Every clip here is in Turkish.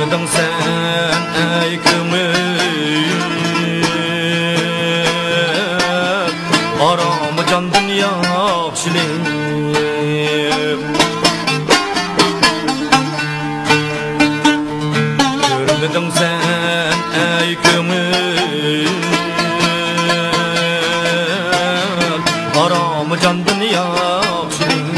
görmedin sen ey kömür aramı can dünya yaxşılık görmedin sen ey kömür aramı can dünya yaxşılık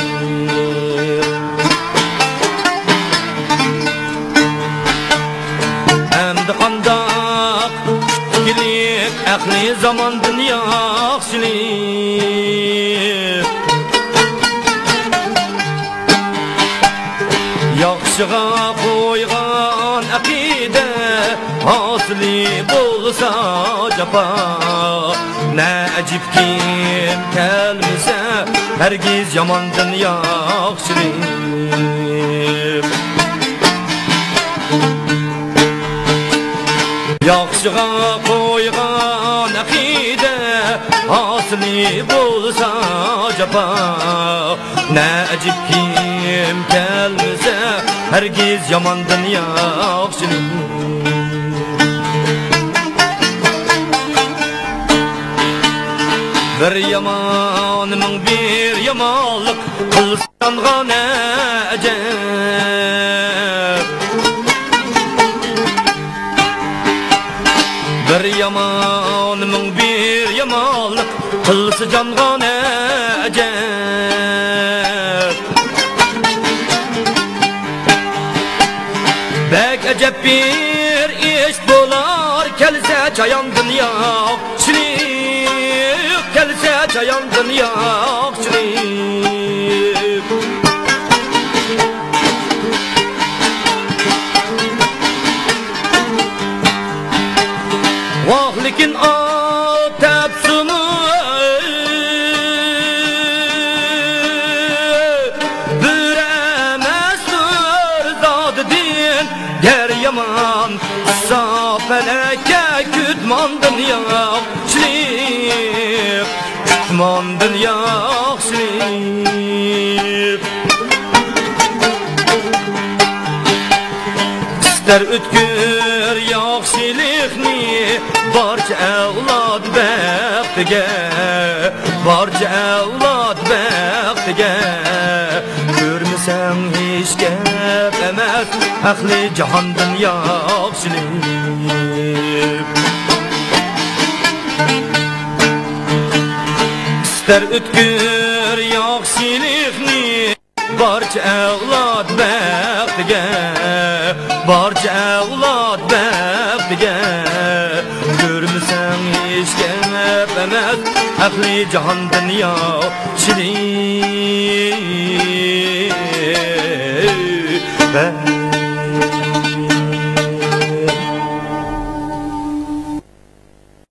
Akli zaman dünya yaxşılık Yaxşığa koygan akide asli bolsa japa Ne acip kim kelmese hergiz yamandan yaxşılık Yaxşığa koygan akide asli bolsa japa Ne acip kim kelmese hergiz yamandan yaxşılık Bir yamanın bir yamanlık kılsanga ne acep Bir yamanın bir yamanlık kılsı canğa ne acep Bek acep bir iş bolar kelse çayan dünya yaxşılık kelse çayan dünya yaxşılık Vahlikin atapsını büremezdir zat din der yaman Safeleke kütmandın yaxşılık Kütmandın yaxşılık İster ötkür yaxşılıkni barcha avlod baxtiga barcha avlod baxtiga ko'rmasang hech gap emas ahli jahondan yaxshilik ister o'tkir yaxshilikni barcha avlod baxtiga barcha avlod baxtiga ko'rmasang hech gap emas ahli jahondan yaxshilik